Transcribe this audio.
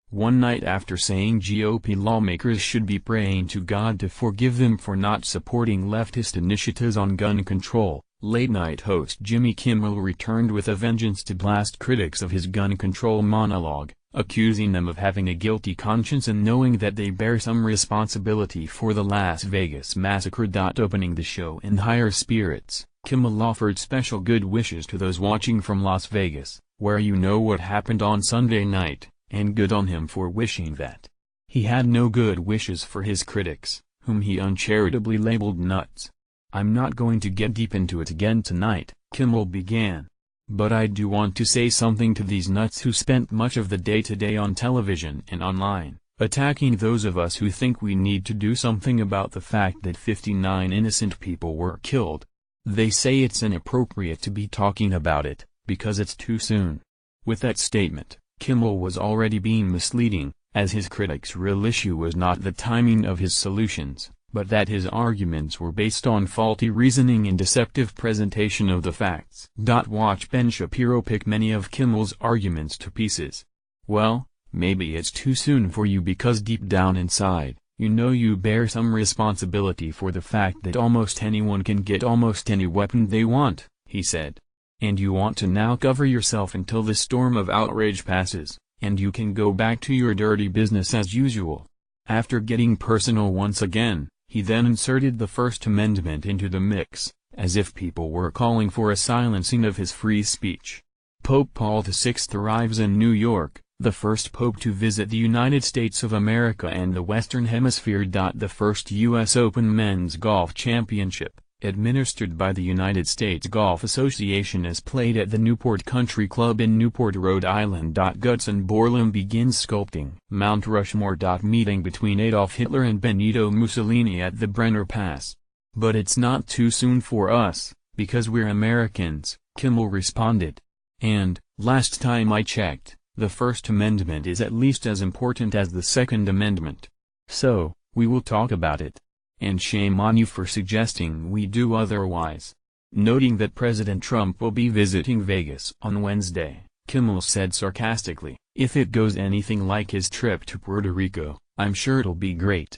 one night after saying GOP lawmakers should be praying to God to forgive them for not supporting leftist initiatives on gun control. Late-night host Jimmy Kimmel returned with a vengeance to blast critics of his gun control monologue, accusing them of having a guilty conscience and knowing that they bear some responsibility for the Las Vegas massacre. Opening the show in higher spirits, Kimmel offered special good wishes to those watching from Las Vegas, where you know what happened on Sunday night, and good on him for wishing that. He had no good wishes for his critics, whom he uncharitably labeled nuts. "I'm not going to get deep into it again tonight," Kimmel began. "But I do want to say something to these nuts who spent much of the day today on television and online, attacking those of us who think we need to do something about the fact that 59 innocent people were killed. They say it's inappropriate to be talking about it, because it's too soon." With that statement, Kimmel was already being misleading, as his critics' real issue was not the timing of his solutions, but that his arguments were based on faulty reasoning and deceptive presentation of the facts. Watch Ben Shapiro pick many of Kimmel's arguments to pieces. "Well, maybe it's too soon for you because deep down inside, you know you bear some responsibility for the fact that almost anyone can get almost any weapon they want," he said. "And you want to now cover yourself until the storm of outrage passes, and you can go back to your dirty business as usual." After getting personal once again, he then inserted the First Amendment into the mix, as if people were calling for a silencing of his free speech. Pope Paul VI arrives in New York, the first pope to visit the United States of America and the Western Hemisphere. The first U.S. Open Men's Golf Championship, administered by the United States Golf Association, is played at the Newport Country Club in Newport, Rhode Island. Gutzon Borglum begins sculpting Mount Rushmore. Meeting between Adolf Hitler and Benito Mussolini at the Brenner Pass. "But it's not too soon for us, because we're Americans," Kimmel responded. "And, last time I checked, the First Amendment is at least as important as the Second Amendment. So, we will talk about it. And shame on you for suggesting we do otherwise." Noting that President Trump will be visiting Vegas on Wednesday, Kimmel said sarcastically, "If it goes anything like his trip to Puerto Rico, I'm sure it'll be great."